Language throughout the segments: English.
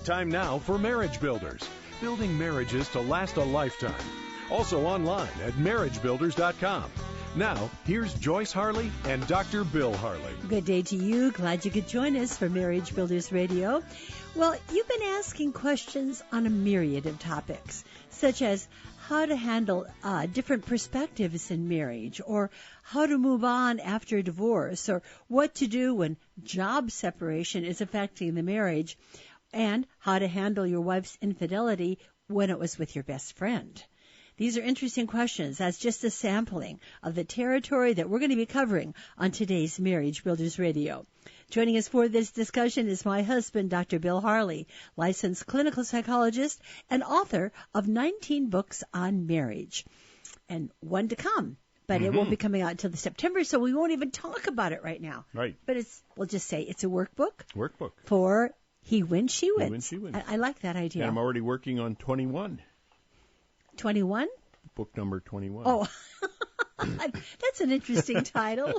Time now for Marriage Builders, building marriages to last a lifetime. Also online at marriagebuilders.com. Now, here's Joyce Harley and Dr. Bill Harley. Good day to you. Glad you could join us for Marriage Builders Radio. Well, you've been asking questions on a myriad of topics, such as how to handle different perspectives in marriage, or how to move on after a divorce, or what to do when job separation is affecting the marriage, and how to handle your wife's infidelity when it was with your best friend. These are interesting questions. That's just a sampling of the territory that we're going to be covering on today's Marriage Builders Radio. Joining us for this discussion is my husband, Dr. Bill Harley, licensed clinical psychologist and author of 19 books on marriage, and one to come. But it won't be coming out until September, so we won't even talk about it right now. Right. But we'll just say it's a workbook. Workbook. For He Wins, She Wins. He Wins, She Wins. I like that idea. And I'm already working on 21. 21? Book number 21. Oh, that's an interesting title.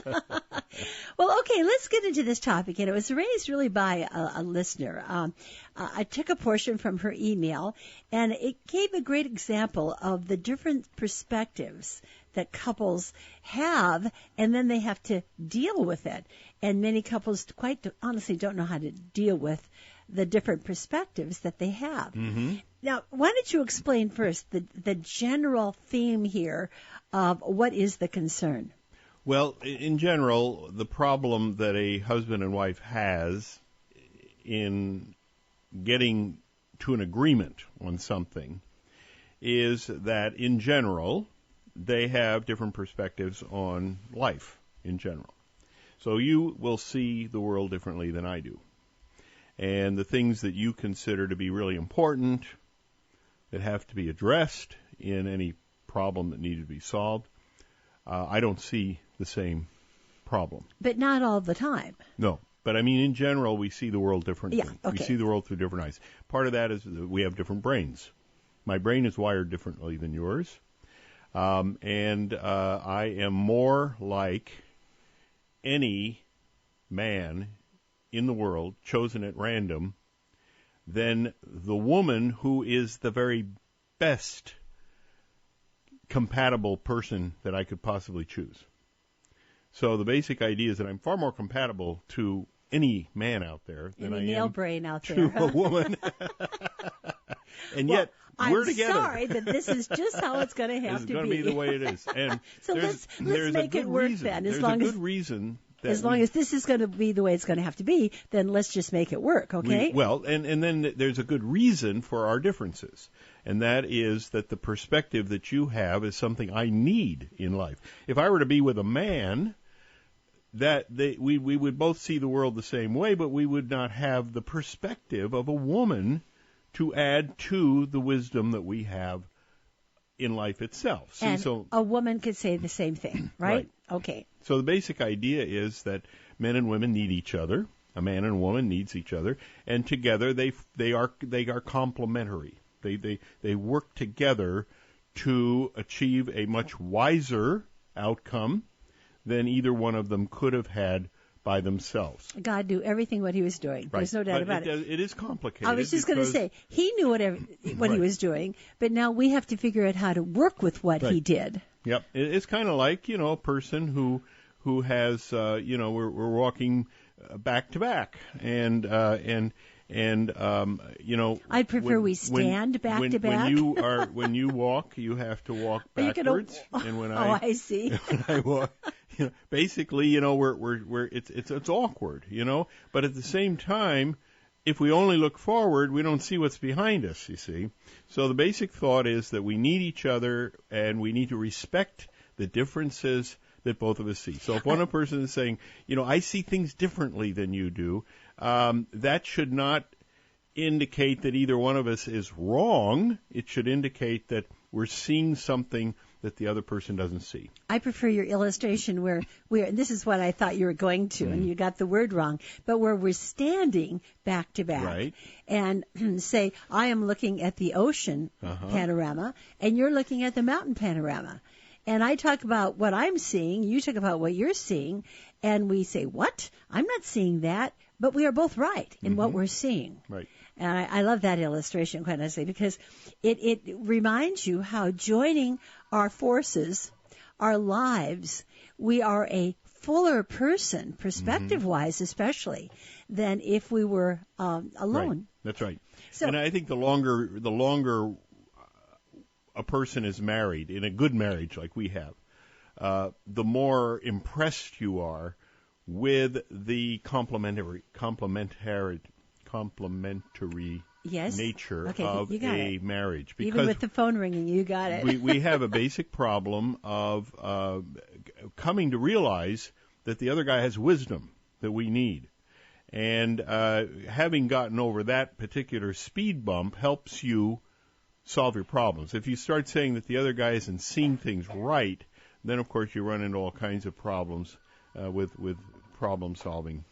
Well, okay, let's get into this topic. And it was raised really by a listener. I took a portion from her email, and it gave a great example of the different perspectives that couples have, and then they have to deal with it. And many couples quite honestly don't know how to deal with the different perspectives that they have. Mm-hmm. Now, why don't you explain first the general theme here of what is the concern? Well, in general, the problem that a husband and wife has in getting to an agreement on something is that, in general, they have different perspectives on life in general. So you will see the world differently than I do. And the things that you consider to be really important, that have to be addressed in any problem that needs to be solved, I don't see the same problem. But not all the time. No. But, I mean, in general, we see the world differently. Yeah, okay. We see the world through different eyes. Part of that is that we have different brains. My brain is wired differently than yours. And I am more like any man in the world, chosen at random, than the woman who is the very best compatible person that I could possibly choose. So the basic idea is that I'm far more compatible to any man out there than I am nail brain out to there, a woman. And yet, we're together. I'm sorry, but this is just how it's going to have to be. It's going to be the way it is. And so let's make it work then. There's a good reason. As long as this is going to be the way it's going to have to be, then let's just make it work, okay? And then there's a good reason for our differences, and that is that the perspective that you have is something I need in life. If I were to be with a man, we would both see the world the same way, but we would not have the perspective of a woman to add to the wisdom that we have in life itself. And a woman could say the same thing, right? Okay. So the basic idea is that men and women need each other. A man and a woman needs each other, and together they are complementary. They work together to achieve a much wiser outcome than either one of them could have had by themselves. God knew everything what he was doing. Right. There's no doubt about it. It is complicated. I was just going to say, he knew what he was doing, but now we have to figure out how to work with what he did. Yep. It's kind of like, a person who has, we're walking back to back, and I'd prefer we stand back to back. When you walk, you have to walk backwards, and when I see. When I walk, basically, it's awkward, but at the same time, if we only look forward, we don't see what's behind us, you see. So the basic thought is that we need each other, and we need to respect the differences that both of us see. So if one person is saying, I see things differently than you do, that should not indicate that either one of us is wrong. It should indicate that we're seeing something that the other person doesn't see. I prefer your illustration where this is what I thought you were going to, and you got the word wrong, but where we're standing back to back and say, I am looking at the ocean panorama, and you're looking at the mountain panorama. and I talk about what I'm seeing, you talk about what you're seeing, and we say, what? I'm not seeing that, but we are both right in what we're seeing. Right. And I love that illustration, quite honestly, because it reminds you how joining our forces, our lives, we are a fuller person, perspective-wise especially, than if we were alone. Right. That's right. So, and I think the longer a person is married, in a good marriage like we have, the more impressed you are with the complementary nature of a marriage. Because even with the phone ringing, you got it. we have a basic problem of coming to realize that the other guy has wisdom that we need. And having gotten over that particular speed bump helps you solve your problems. If you start saying that the other guy isn't seeing things right, then, of course, you run into all kinds of problems with problem solving.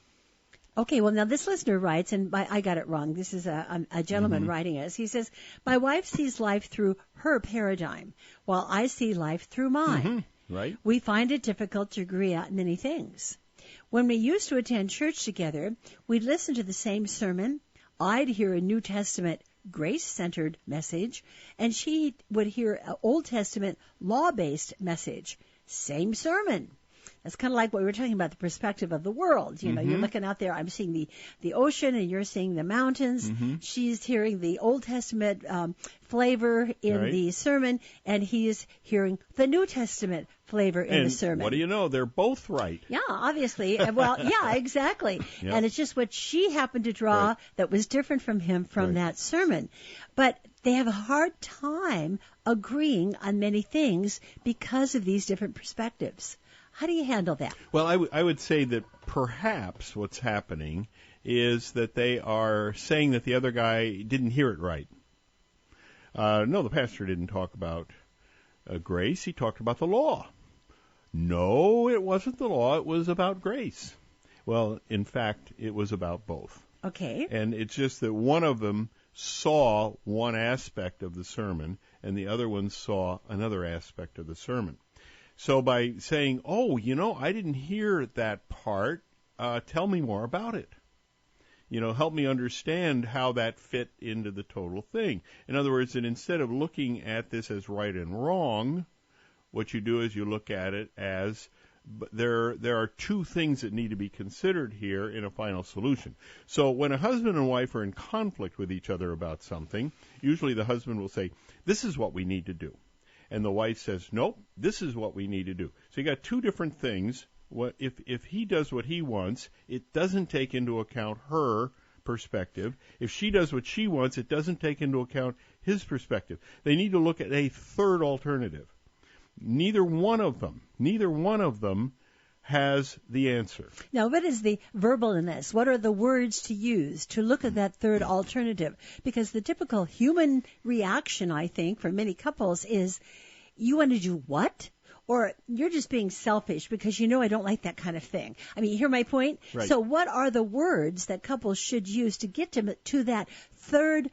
Okay, well, now this listener writes, and I got it wrong. This is a gentleman writing us. He says, my wife sees life through her paradigm, while I see life through mine. Right. We find it difficult to agree on many things. When we used to attend church together, we'd listen to the same sermon. I'd hear a New Testament grace-centered message, and she would hear an Old Testament law-based message. Same sermon. That's kind of like what we were talking about, the perspective of the world. You know, you're looking out there, I'm seeing the ocean, and you're seeing the mountains. She's hearing the Old Testament flavor in the sermon, and he is hearing the New Testament flavor in the sermon. What do you know? They're both right. Yeah, obviously. Well, yeah, exactly. Yep. And it's just what she happened to draw that was different from him from that sermon. But they have a hard time agreeing on many things because of these different perspectives. How do you handle that? Well, I would say that perhaps what's happening is that they are saying that the other guy didn't hear it right. No, the pastor didn't talk about grace. He talked about the law. No, it wasn't the law. It was about grace. Well, in fact, it was about both. Okay. And it's just that one of them saw one aspect of the sermon and the other one saw another aspect of the sermon. So by saying, oh, you know, I didn't hear that part, tell me more about it. You know, help me understand how that fit into the total thing. In other words, that instead of looking at this as right and wrong, what you do is you look at it as there are two things that need to be considered here in a final solution. So when a husband and wife are in conflict with each other about something, usually the husband will say, this is what we need to do. And the wife says, nope, this is what we need to do. So you got two different things. If he does what he wants, it doesn't take into account her perspective. If she does what she wants, it doesn't take into account his perspective. They need to look at a third alternative. Neither one of them has the answer. Now, what is the verbal in this? What are the words to use to look at that third alternative? Because the typical human reaction, I think, for many couples is, you want to do what? Or you're just being selfish because you know I don't like that kind of thing. I mean, you hear my point? Right. So what are the words that couples should use to get to that third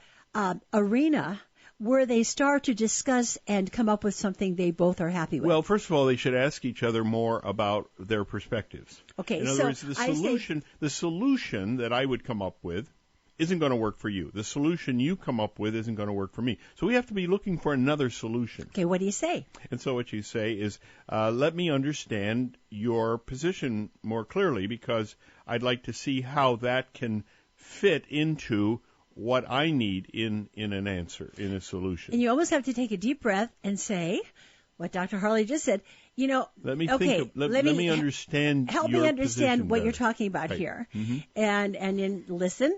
arena where they start to discuss and come up with something they both are happy with? Well, first of all, they should ask each other more about their perspectives. Okay, in other words, the solution that I would come up with isn't going to work for you. The solution you come up with isn't going to work for me. So we have to be looking for another solution. Okay, what do you say? And so what you say is, let me understand your position more clearly, because I'd like to see how that can fit into what I need in an answer, in a solution. And you almost have to take a deep breath and say what Dr. Harley just said. You know, let me understand. Help me understand what you're talking about here, and then listen.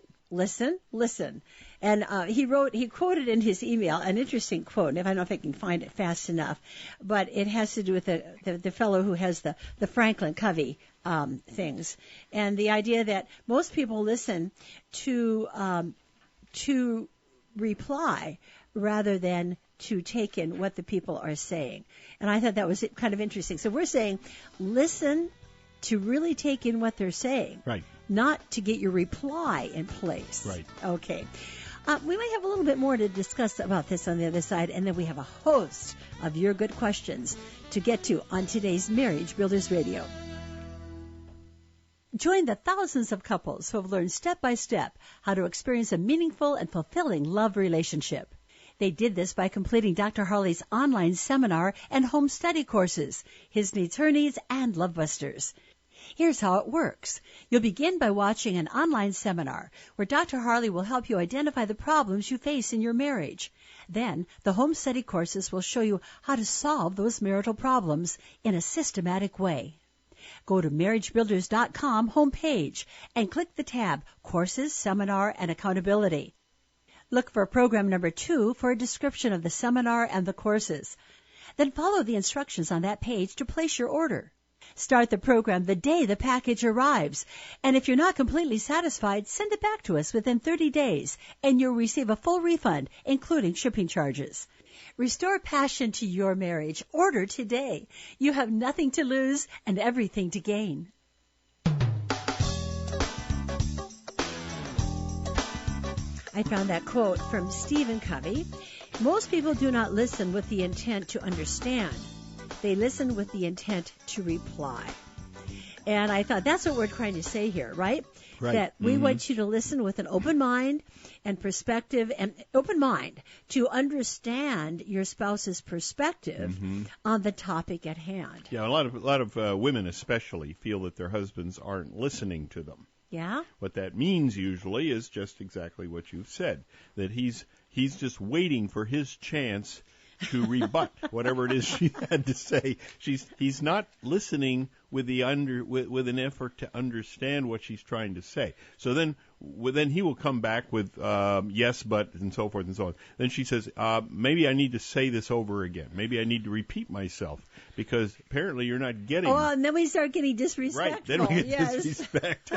And he quoted in his email an interesting quote, and I don't know if I can find it fast enough, but it has to do with the fellow who has the Franklin Covey things, and the idea that most people listen to reply rather than to take in what the people are saying. And I thought that was kind of interesting. So we're saying listen to really take in what they're saying. Right. Not to get your reply in place. Right. Okay. We might have a little bit more to discuss about this on the other side, and then we have a host of your good questions to get to on today's Marriage Builders Radio. Join the thousands of couples who have learned step by step how to experience a meaningful and fulfilling love relationship. They did this by completing Dr. Harley's online seminar and home study courses, His Needs, Her Needs, and Love Busters. Here's how it works. You'll begin by watching an online seminar where Dr. Harley will help you identify the problems you face in your marriage. Then, the home study courses will show you how to solve those marital problems in a systematic way. Go to marriagebuilders.com homepage and click the tab Courses, Seminar, and Accountability. Look for program number 2 for a description of the seminar and the courses. Then follow the instructions on that page to place your order. Start the program the day the package arrives. And if you're not completely satisfied, send it back to us within 30 days, and you'll receive a full refund, including shipping charges. Restore passion to your marriage. Order today. You have nothing to lose and everything to gain. I found that quote from Stephen Covey. Most people do not listen with the intent to understand. They listen with the intent to reply. And I thought that's what we're trying to say here, right? Right. That we want you to listen with an open mind and perspective, and open mind to understand your spouse's perspective on the topic at hand. Yeah, a lot of women especially feel that their husbands aren't listening to them. Yeah? What that means usually is just exactly what you've said, that he's just waiting for his chance to rebut whatever it is she had to say. He's not listening with an effort to understand what she's trying to say. So then he will come back with yes, but, and so forth and so on. Then she says, maybe I need to say this over again. Maybe I need to repeat myself because apparently you're not getting. Oh, and then we start getting disrespectful. Right, then we get disrespect.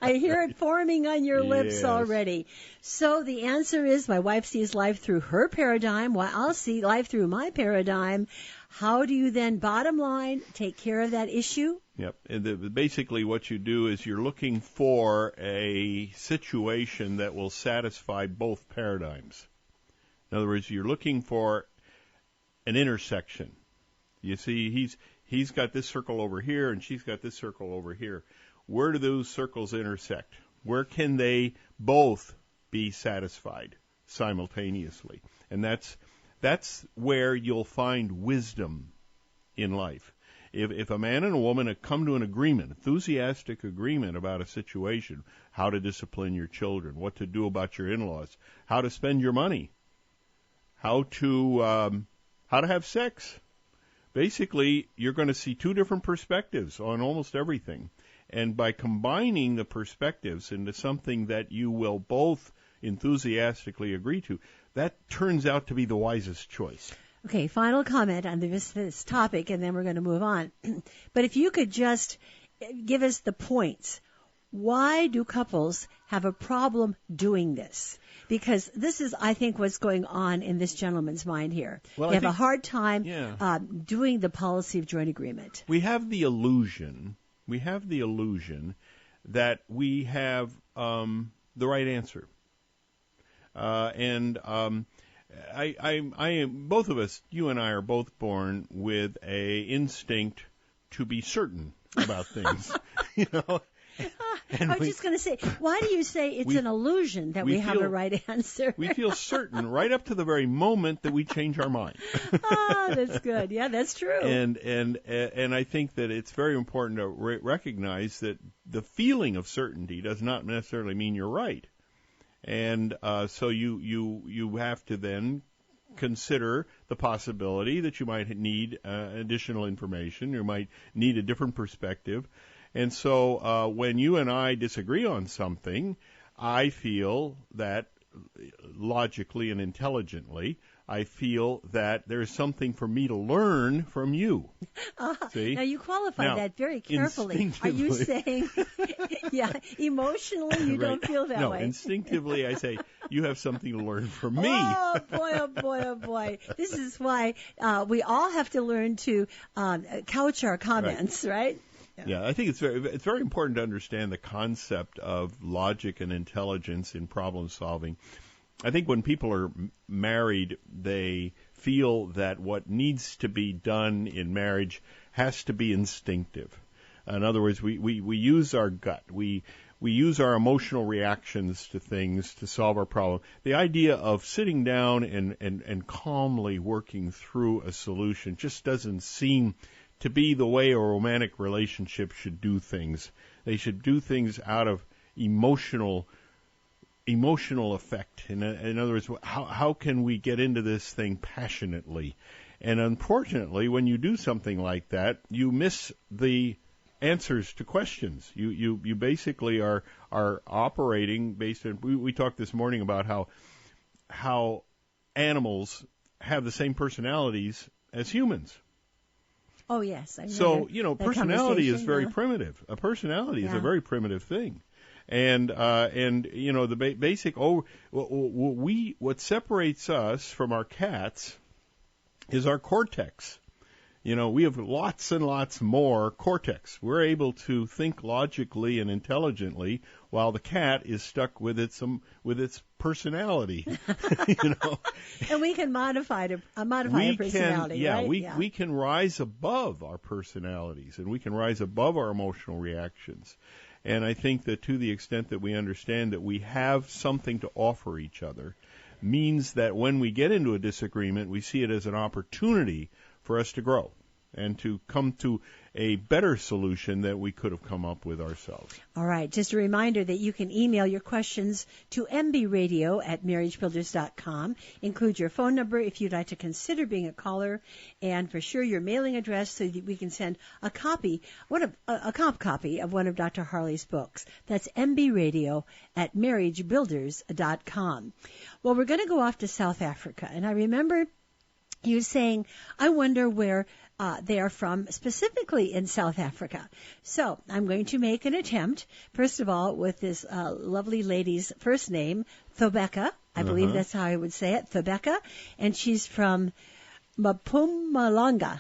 I hear it forming on your lips already. So the answer is my wife sees life through her paradigm while I'll see life through my paradigm. How do you then, bottom line, take care of that issue? Yep. And basically what you do is you're looking for a situation that will satisfy both paradigms. In other words, you're looking for an intersection. You see, he's got this circle over here and she's got this circle over here. Where do those circles intersect? Where can they both be satisfied simultaneously? And that's where you'll find wisdom in life. If a man and a woman have come to an agreement, enthusiastic agreement about a situation, how to discipline your children, what to do about your in-laws, how to spend your money, how to have sex. Basically, you're going to see two different perspectives on almost everything. And by combining the perspectives into something that you will both enthusiastically agree to, that turns out to be the wisest choice. Okay, final comment on this topic, and then we're going to move on. But if you could just give us the points. Why do couples have a problem doing this? Because this is, I think, what's going on in this gentleman's mind here. Well, they have a hard time doing the policy of joint agreement. We have the illusion that we have the right answer. I am, both of us, you and I are both born with a instinct to be certain about things, I was just going to say, why do you say it's an illusion that we have a right answer? We feel certain right up to the very moment that we change our mind. That's good. Yeah, that's true. And I think that it's very important to recognize that the feeling of certainty does not necessarily mean you're right. And so you have to then consider the possibility that you might need additional information, you might need a different perspective. And so when you and I disagree on something, I feel that logically and intelligently, I feel that there's something for me to learn from you. See? Now, you qualify that very carefully. Are you saying, emotionally you don't feel that way? No, instinctively I say, you have something to learn from me. Oh, boy, oh, boy, oh, boy. This is why we all have to learn to couch our comments, right? Yeah, I think it's very important to understand the concept of logic and intelligence in problem solving. I think when people are married, they feel that what needs to be done in marriage has to be instinctive. In other words, we use our gut. We use our emotional reactions to things to solve our problem. The idea of sitting down and calmly working through a solution just doesn't seem to be the way a romantic relationship should do things. They should do things out of emotional effect. In other words, how can we get into this thing passionately? And unfortunately, when you do something like that, you miss the answers to questions. You basically are operating based on. We talked this morning about how animals have the same personalities as humans. Oh yes. So personality is very primitive. A personality is a very primitive thing. And the basic what separates us from our cats is our cortex. We have lots and lots more cortex. We're able to think logically and intelligently, while the cat is stuck with its personality. And we can modify our personality. Right? We can rise above our personalities, and we can rise above our emotional reactions. And I think that to the extent that we understand that we have something to offer each other, means that when we get into a disagreement, we see it as an opportunity for us to grow and to come to a better solution that we could have come up with ourselves. All right. Just a reminder that you can email your questions to mbradio@marriagebuilders.com. Include your phone number if you'd like to consider being a caller, and for sure your mailing address so that we can send a copy of one of Dr. Harley's books. That's mbradio@marriagebuilders.com. Well, we're going to go off to South Africa, and I remember you saying, I wonder where they are from, specifically in South Africa. So I'm going to make an attempt, first of all, with this lovely lady's first name, Thobeka. I believe that's how I would say it, Thobeka. And she's from Mpumalanga,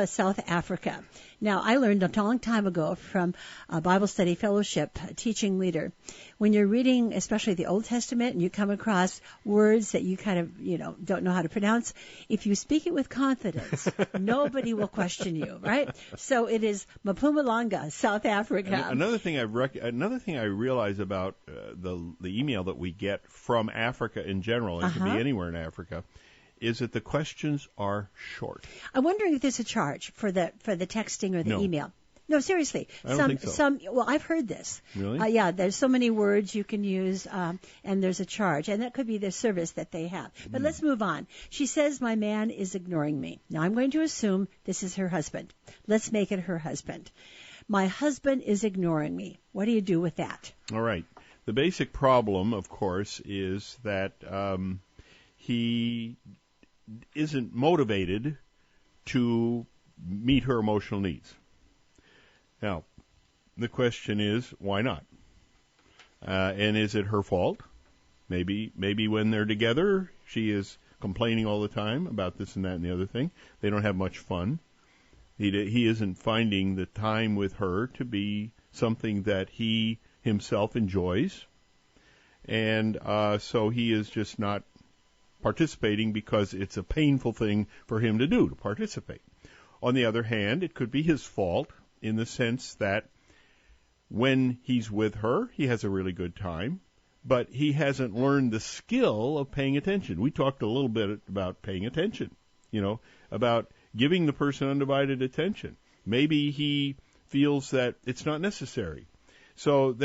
South Africa. Now, I learned a long time ago from a Bible study fellowship teaching leader, when you're reading, especially the Old Testament, and you come across words that you kind of, don't know how to pronounce, if you speak it with confidence, nobody will question you, right? So it is Mpumalanga, South Africa. Another thing I realize about the email that we get from Africa in general, it could be anywhere in Africa, is that the questions are short. I'm wondering if there's a charge for the texting or the email. No, seriously. I don't think so. Well, I've heard this. Really? Yeah, there's so many words you can use, and there's a charge, and that could be the service that they have. But let's move on. She says, my man is ignoring me. Now, I'm going to assume this is her husband. Let's make it her husband. My husband is ignoring me. What do you do with that? All right. The basic problem, of course, is that he isn't motivated to meet her emotional needs. Now, the question is, why not? And is it her fault? Maybe when they're together, she is complaining all the time about this and that and the other thing. They don't have much fun. He isn't finding the time with her to be something that he himself enjoys. And so he is just not participating because it's a painful thing for him to do, to participate. On the other hand, it could be his fault in the sense that when he's with her, he has a really good time, but he hasn't learned the skill of paying attention. We talked a little bit about paying attention, about giving the person undivided attention. Maybe he feels that it's not necessary. So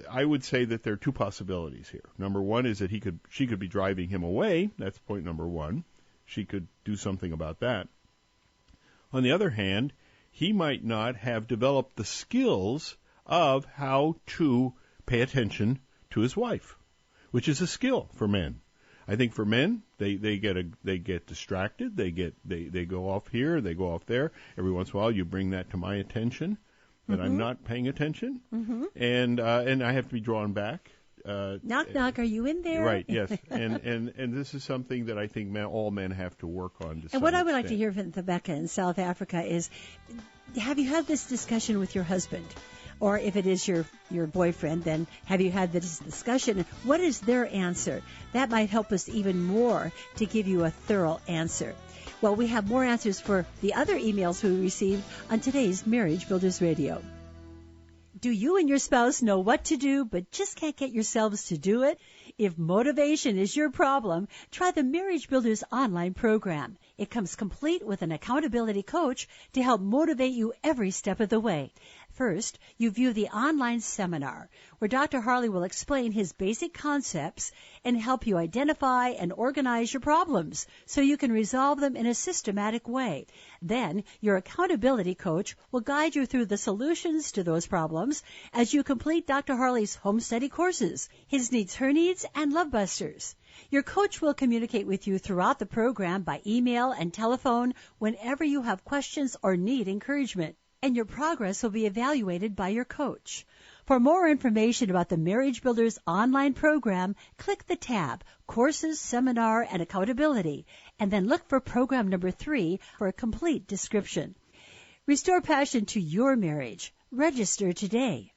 I would say that there are two possibilities here. Number one is that she could be driving him away. That's point number one. She could do something about that. On the other hand, he might not have developed the skills of how to pay attention to his wife, which is a skill for men. I think for men, they get distracted. They go off here, they go off there. Every once in a while, you bring that to my attention. That I'm not paying attention, and I have to be drawn back. knock, knock, are you in there? Right, yes. And this is something that I think all men have to work on to some And what I would extent. like to hear from Rebecca in South Africa is, have you had this discussion with your husband? Or if it is your boyfriend, then have you had this discussion? What is their answer? That might help us even more to give you a thorough answer. Well, we have more answers for the other emails we received on today's Marriage Builders Radio. Do you and your spouse know what to do but just can't get yourselves to do it? If motivation is your problem, try the Marriage Builders online program. It comes complete with an accountability coach to help motivate you every step of the way. First, you view the online seminar, where Dr. Harley will explain his basic concepts and help you identify and organize your problems so you can resolve them in a systematic way. Then, your accountability coach will guide you through the solutions to those problems as you complete Dr. Harley's home study courses, His Needs, Her Needs, and Love Busters. Your coach will communicate with you throughout the program by email and telephone whenever you have questions or need encouragement, and your progress will be evaluated by your coach. For more information about the Marriage Builders online program, click the tab Courses, Seminar, and Accountability, and then look for program number 3 for a complete description. Restore passion to your marriage. Register today.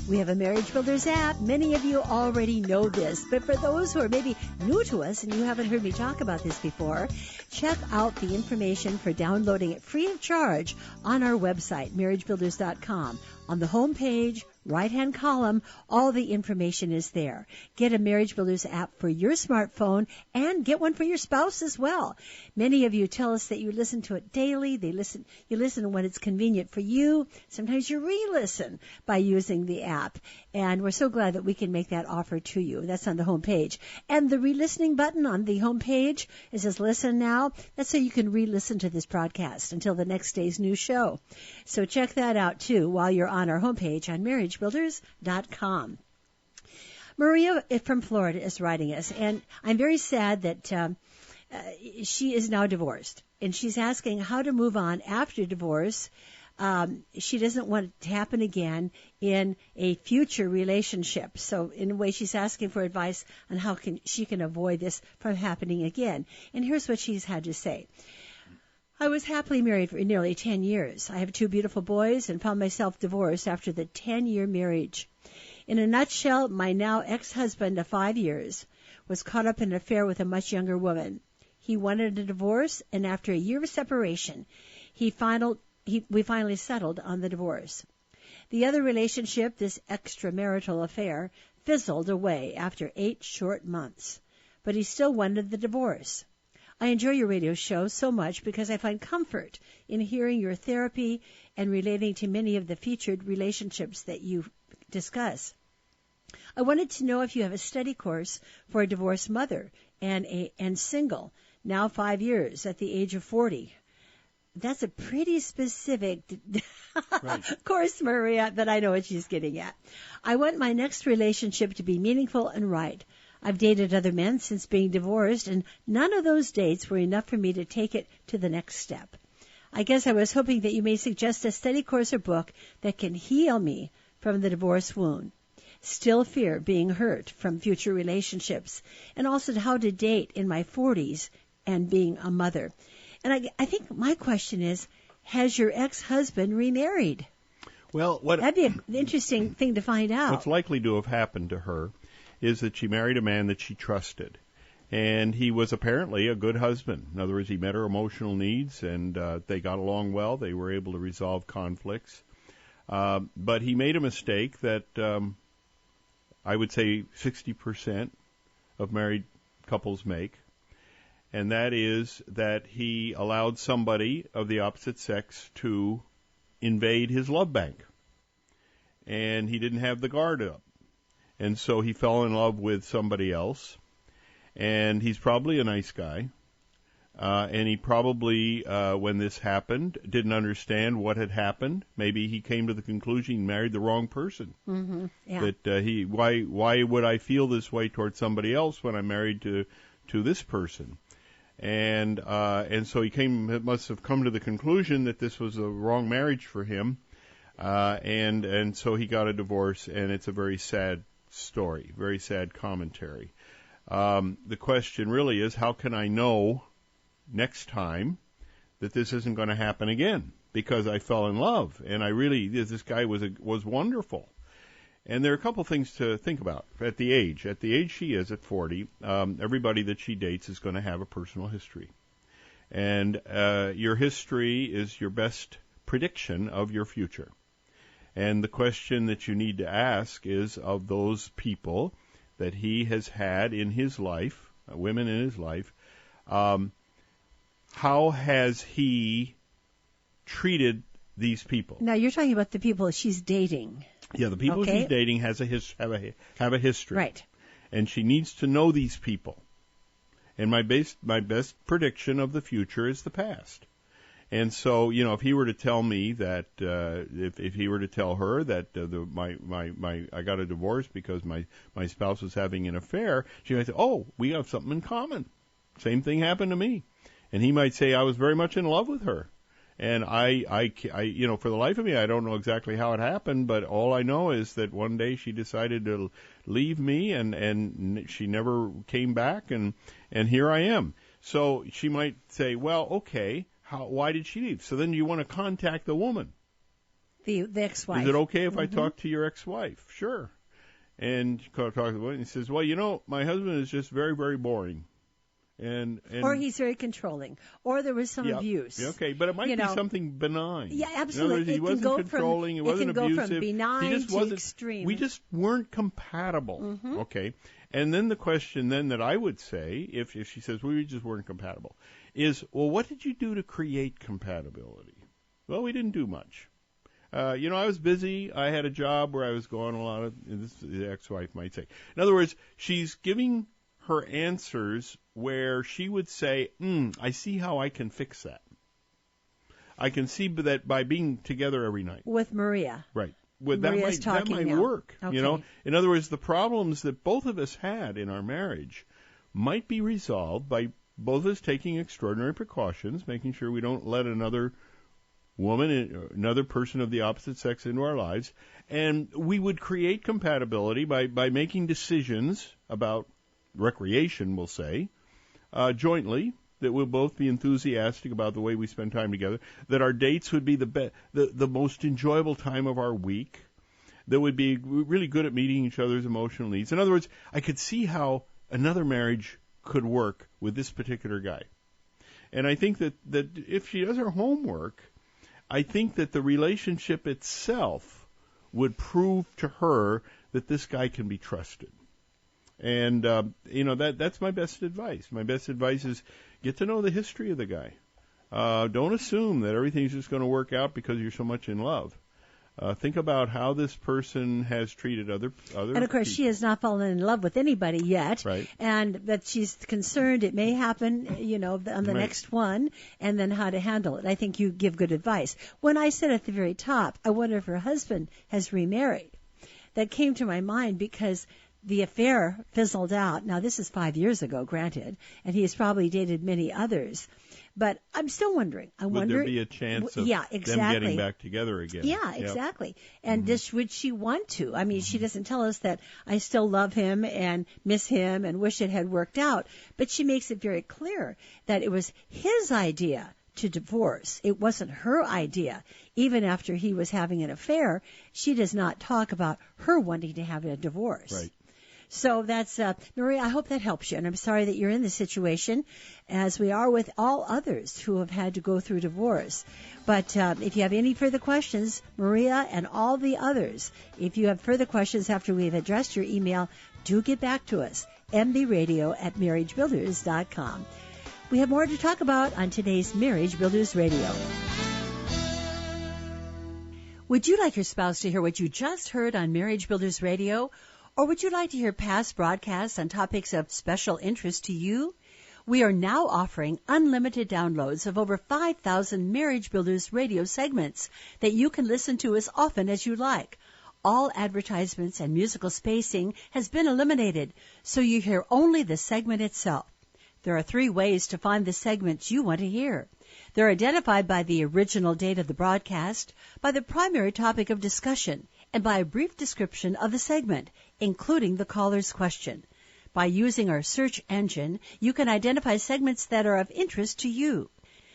We have a Marriage Builders app. Many of you already know this, but for those who are maybe new to us and you haven't heard me talk about this before, check out the information for downloading it free of charge on our website, marriagebuilders.com. On the home page, right-hand column, all the information is there. Get a Marriage Builders app for your smartphone and get one for your spouse as well. Many of you tell us that you listen to it daily. You listen when it's convenient for you. Sometimes you re-listen by using the app. And we're so glad that we can make that offer to you. That's on the home page. And the re-listening button on the home page, it says listen now. That's so you can re-listen to this broadcast until the next day's new show. So check that out too while you're on our homepage on marriagebuilders.com. Maria from Florida is writing us, and I'm very sad that she is now divorced, and she's asking how to move on after divorce. She doesn't want it to happen again in a future relationship. So in a way, she's asking for advice on how she can avoid this from happening again. And here's what she's had to say. I was happily married for nearly 10 years. I have 2 beautiful boys and found myself divorced after the 10-year marriage. In a nutshell, my now ex-husband of 5 years was caught up in an affair with a much younger woman. He wanted a divorce, and after a year of separation, we finally settled on the divorce. The other relationship, this extramarital affair, fizzled away after 8 short months. But he still wanted the divorce. I enjoy your radio show so much because I find comfort in hearing your therapy and relating to many of the featured relationships that you discuss. I wanted to know if you have a study course for a divorced mother and single, now 5 years at the age of 40. That's a pretty specific course, Maria, but I know what she's getting at. I want my next relationship to be meaningful and right. I've dated other men since being divorced, and none of those dates were enough for me to take it to the next step. I guess I was hoping that you may suggest a study course or book that can heal me from the divorce wound. Still fear being hurt from future relationships, and also how to date in my 40s and being a mother. And I think my question is, has your ex-husband remarried? Well, that'd be an interesting thing to find out. What's likely to have happened to her is that she married a man that she trusted. And he was apparently a good husband. In other words, he met her emotional needs, and they got along well. They were able to resolve conflicts. But he made a mistake that I would say 60% of married couples make, and that is that he allowed somebody of the opposite sex to invade his love bank. And he didn't have the guard up. And so he fell in love with somebody else, and he's probably a nice guy. And he probably, when this happened, didn't understand what had happened. Maybe he came to the conclusion he married the wrong person. Mm-hmm. Yeah. That why would I feel this way towards somebody else when I'm married to this person? And so he must have come to the conclusion that this was the wrong marriage for him. And so he got a divorce, and it's a very sad story, very sad commentary. The question really is, how can I know next time that this isn't going to happen again? Because I fell in love, and this guy was wonderful. And there are a couple things to think about. At the age she is, at 40, everybody that she dates is going to have a personal history. And your history is your best prediction of your future. And the question that you need to ask is, of those people that he has had in his life, women in his life, how has he treated these people? Now, you're talking about the people she's dating. Yeah, the people she's dating have a history. Right. And she needs to know these people. And my best prediction of the future is the past. And so, if he were to tell me that, if he were to tell her that I got a divorce because my spouse was having an affair, she might say, "Oh, we have something in common. Same thing happened to me." And he might say, "I was very much in love with her." And I, for the life of me, I don't know exactly how it happened, but all I know is that one day she decided to leave me, and she never came back, and here I am. So she might say, "Well, okay, why did she leave?" So then you want to contact the woman. The ex-wife. Is it okay if I talk to your ex-wife? Sure. And you talk to the woman, and he says, "Well, my husband is just very, very boring." And or he's very controlling, or there was some abuse. Okay, but it might be something benign. Yeah, absolutely. Words, he wasn't controlling. He wasn't abusive. It can go from benign to extreme. We just weren't compatible. Mm-hmm. Okay, and then the question then that I would say, if she says we just weren't compatible, is, well, what did you do to create compatibility? Well, we didn't do much. I was busy. I had a job where I was going a lot of. This the ex-wife might say. In other words, she's giving her answers where she would say, I see how I can fix that. I can see that by being together every night. With Maria. Right. That might work. Okay. In other words, the problems that both of us had in our marriage might be resolved by both of us taking extraordinary precautions, making sure we don't let another woman, another person of the opposite sex into our lives, and we would create compatibility by making decisions about recreation, we'll say, jointly, that we'll both be enthusiastic about the way we spend time together, that our dates would be the most enjoyable time of our week, that would be really good at meeting each other's emotional needs. In other words, I could see how another marriage could work with this particular guy. And I think that if she does her homework, I think that the relationship itself would prove to her that this guy can be trusted. And, that's my best advice. My best advice is get to know the history of the guy. Don't assume that everything's just going to work out because you're so much in love. Think about how this person has treated other And, of course, people. she has not fallen in love with anybody yet. Right. And that she's concerned it may happen, on the next one, and then how to handle it. I think you give good advice. When I said at the very top, I wonder if her husband has remarried, that came to my mind because the affair fizzled out. Now, this is 5 years ago, granted, and he has probably dated many others. But I'm still wondering. Would there be a chance of them getting back together again? Yeah, exactly. And would she want to? I mean, she doesn't tell us that I still love him and miss him and wish it had worked out. But she makes it very clear that it was his idea to divorce. It wasn't her idea. Even after he was having an affair, she does not talk about her wanting to have a divorce. Right. So that's, Maria, I hope that helps you. And I'm sorry that you're in this situation, as we are with all others who have had to go through divorce. But if you have any further questions, Maria and all the others, if you have further questions after we've addressed your email, do get back to us, mbradio@marriagebuilders.com. We have more to talk about on today's Marriage Builders Radio. Would you like your spouse to hear what you just heard on Marriage Builders Radio? Or would you like to hear past broadcasts on topics of special interest to you? We are now offering unlimited downloads of over 5,000 Marriage Builders radio segments that you can listen to as often as you like. All advertisements and musical spacing has been eliminated, so you hear only the segment itself. There are 3 ways to find the segments you want to hear. They're identified by the original date of the broadcast, by the primary topic of discussion, and by a brief description of the segment, including the caller's question. By using our search engine, you can identify segments that are of interest to you.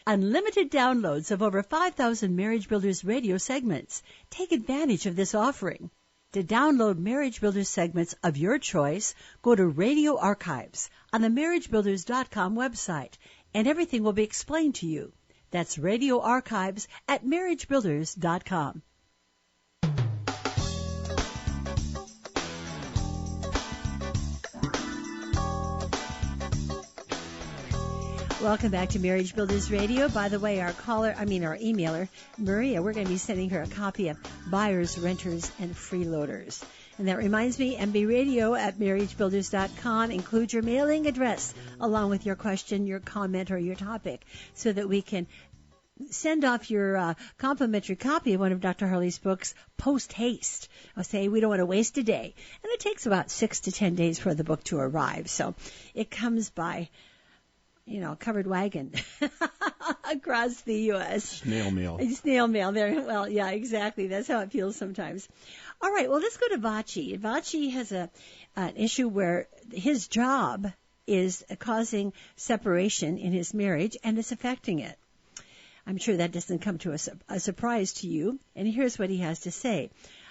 Unlimited downloads of over 5,000 Marriage Builders radio segments. Take advantage of this offering. To download Marriage Builders segments of your choice, go to Radio Archives on the marriagebuilders.com website, and everything will be explained to you. That's Radio Archives at marriagebuilders.com. Welcome back to Marriage Builders Radio. By the way, our emailer, Maria, we're going to be sending her a copy of Buyers, Renters, and Freeloaders. And that reminds me, MBRadio at marriagebuilders.com. Include your mailing address along with your question, your comment, or your topic so that we can send off your complimentary copy of one of Dr. Harley's books post-haste. I'll say we don't want to waste a day. And it takes about 6 to 10 days for the book to arrive. So it comes by covered wagon across the U.S. Snail mail. Snail mail. There. Well, yeah, exactly. That's how it feels sometimes. All right. Well, let's go to Bachi. Bachi has an issue where his job is causing separation in his marriage, and it's affecting it. I'm sure that doesn't come to a surprise to you. And here's what he has to say.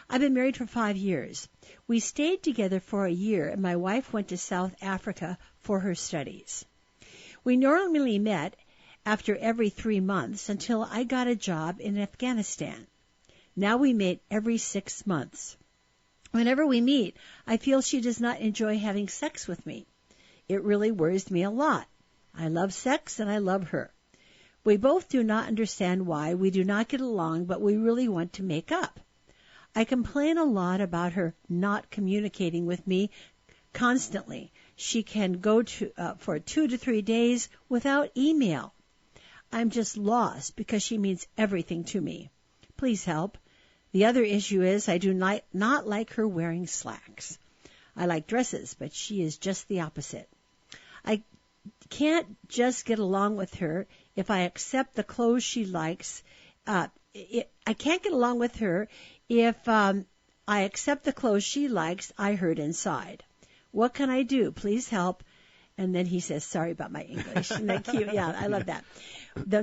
I've been married for 5 years. We stayed together for a year, and my wife went to South Africa for her studies. We normally met after every 3 months until I got a job in Afghanistan. Now we meet every 6 months. Whenever we meet, I feel she does not enjoy having sex with me. It really worries me a lot. I love sex and I love her. We both do not understand why we do not get along, but we really want to make up. I complain a lot about her not communicating with me constantly. She can go for 2 to 3 days without email. I'm just lost because she means everything to me. Please help. The other issue is I do not like her wearing slacks. I like dresses, but she is just the opposite. I can't just get along with her if I accept the clothes she likes. I can't get along with her if I accept the clothes she likes, I hurt inside. What can I do? Please help. And then he says, sorry about my English. Isn't that cute? Yeah, I love that.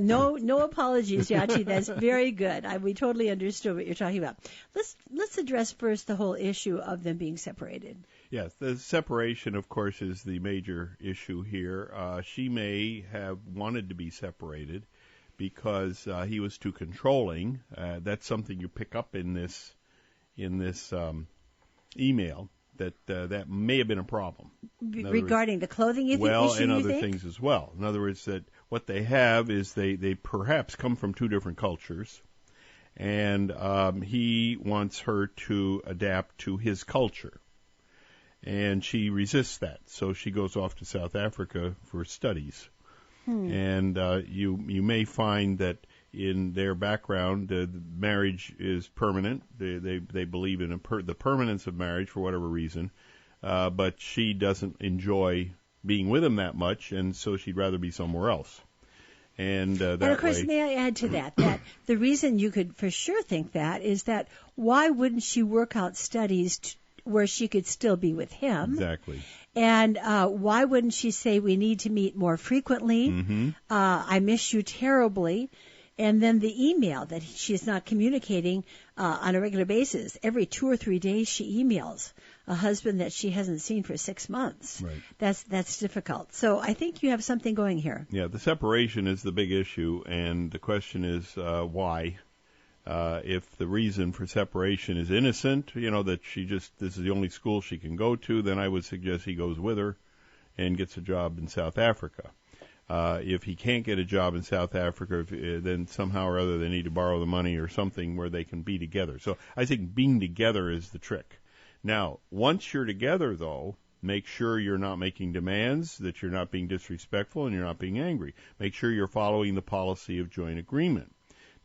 No apologies, Yachi. That's very good. We totally understood what you're talking about. Let's address first the whole issue of them being separated. Yes, the separation, of course, is the major issue here. She may have wanted to be separated because he was too controlling. That's something you pick up in this email. That may have been a problem. Regarding the clothing issue, and other things as well. In other words, that what they have is they perhaps come from two different cultures, and he wants her to adapt to his culture. And she resists that, so she goes off to South Africa for studies. And you may find that in their background, the marriage is permanent. They believe in the permanence of marriage for whatever reason, but she doesn't enjoy being with him that much, and so she'd rather be somewhere else. And of course, may I add to that the reason you could for sure think that is that why wouldn't she work out studies where she could still be with him? Exactly. And why wouldn't she say we need to meet more frequently? Mm-hmm. I miss you terribly. And then the email that she's not communicating on a regular basis. Every 2 or 3 days she emails a husband that she hasn't seen for 6 months. Right. That's difficult. So I think you have something going here. Yeah, the separation is the big issue, and the question is why. If the reason for separation is innocent, that this is the only school she can go to, then I would suggest he goes with her and gets a job in South Africa. If he can't get a job in South Africa, then somehow or other they need to borrow the money or something where they can be together. So I think being together is the trick. Now, once you're together, though, make sure you're not making demands, that you're not being disrespectful, and you're not being angry. Make sure you're following the policy of joint agreement.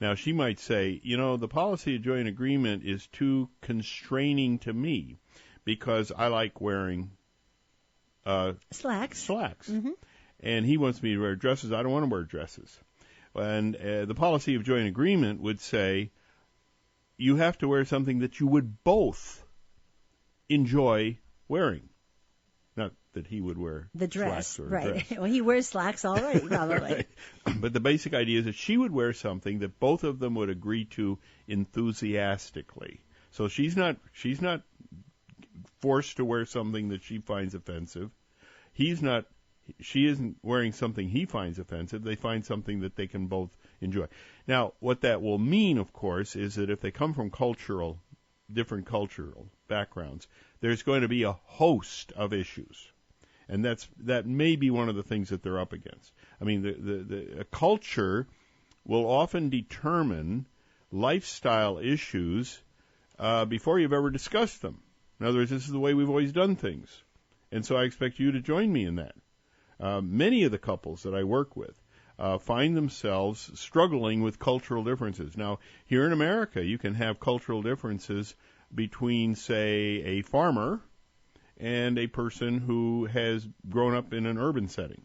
Now, she might say, the policy of joint agreement is too constraining to me because I like wearing slacks. Mm-hmm. And he wants me to wear dresses. I don't want to wear dresses. And the policy of joint agreement would say you have to wear something that you would both enjoy wearing. Not that he would wear the dress, slacks or right? Dress. Well, he wears slacks already, probably. Right. But the basic idea is that she would wear something that both of them would agree to enthusiastically. So she's not forced to wear something that she finds offensive. She isn't wearing something he finds offensive. They find something that they can both enjoy. Now, what that will mean, of course, is that if they come from different cultural backgrounds, there's going to be a host of issues. And that may be one of the things that they're up against. I mean, the culture will often determine lifestyle issues before you've ever discussed them. In other words, this is the way we've always done things. And so I expect you to join me in that. Many of the couples that I work with find themselves struggling with cultural differences. Now, here in America, you can have cultural differences between, say, a farmer and a person who has grown up in an urban setting.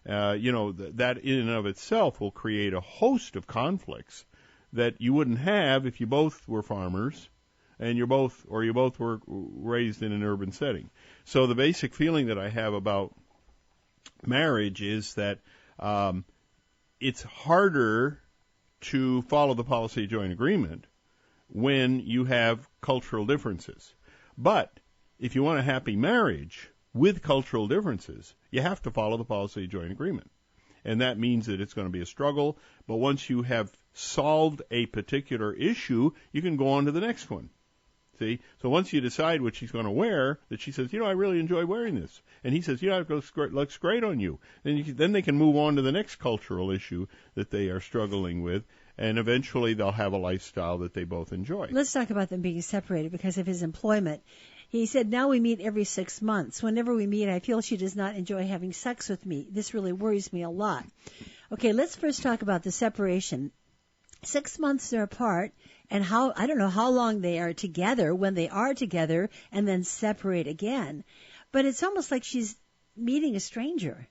That in and of itself will create a host of conflicts that you wouldn't have if you both were farmers and you both were raised in an urban setting. So the basic feeling that I have about marriage is that it's harder to follow the policy of joint agreement when you have cultural differences. But if you want a happy marriage with cultural differences, you have to follow the policy of joint agreement. And that means that it's going to be a struggle, but once you have solved a particular issue, you can go on to the next one. See? So once you decide what she's going to wear, that she says, I really enjoy wearing this. And he says, it looks great on you. Then they can move on to the next cultural issue that they are struggling with, and eventually they'll have a lifestyle that they both enjoy. Let's talk about them being separated because of his employment. He said, now we meet every 6 months. Whenever we meet, I feel she does not enjoy having sex with me. This really worries me a lot. Okay, let's first talk about the separation. 6 months they're apart, and I don't know how long they are together when they are together and then separate again. But it's almost like she's meeting a stranger.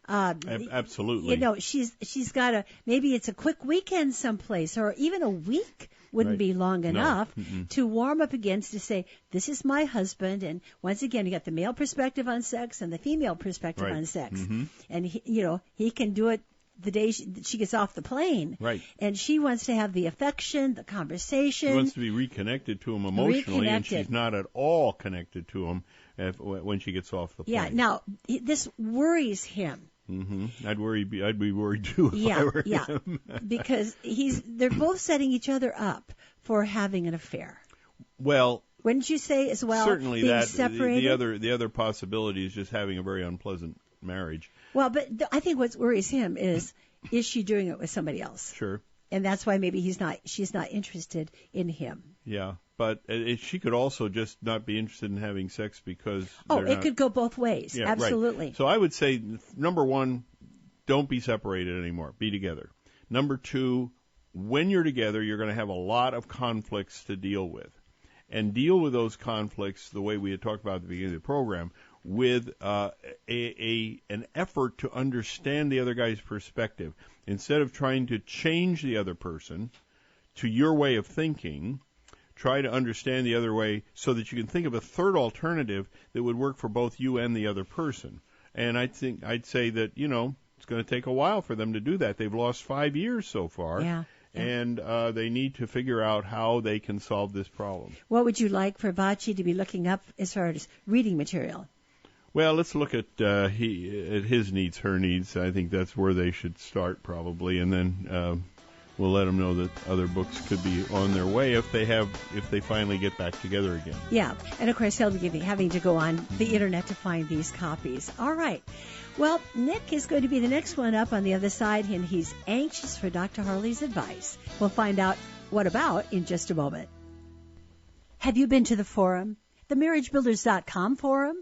Absolutely. She's got maybe it's a quick weekend someplace, or even a week wouldn't be long enough to warm up against to say, this is my husband. And once again, you got the male perspective on sex and the female perspective on sex. Mm-hmm. And he can do it the day she gets off the plane. Right. And she wants to have the affection, the conversation. She wants to be reconnected to him emotionally, and she's not at all connected to him when she gets off the plane. Yeah. Now, this worries him. Mm-hmm. I'd be worried too if I were him. Because they're both setting each other up for having an affair. Well, wouldn't you say as well? Certainly, being that separated? the other possibility is just having a very unpleasant marriage. Well, but I think what worries him is she doing it with somebody else? Sure. And that's why maybe she's not interested in him. Yeah. But she could also just not be interested in having sex because it could go both ways. Yeah, absolutely. Right. So I would say, number one, don't be separated anymore. Be together. Number two, when you're together, you're going to have a lot of conflicts to deal with. And deal with those conflicts the way we had talked about at the beginning of the program, with an effort to understand the other guy's perspective. Instead of trying to change the other person to your way of thinking, try to understand the other way so that you can think of a third alternative that would work for both you and the other person. And I'd say that, it's going to take a while for them to do that. They've lost 5 years so far. Yeah. And they need to figure out how they can solve this problem. What would you like for Bachi to be looking up as far as reading material? Well, let's look at his needs, her needs. I think that's where they should start probably, and then we'll let them know that other books could be on their way if they finally get back together again. Yeah, and of course he'll be having to go on the internet to find these copies. All right. Well, Nick is going to be the next one up on the other side, and he's anxious for Dr. Harley's advice. We'll find out what about in just a moment. Have you been to the forum, the MarriageBuilders.com forum?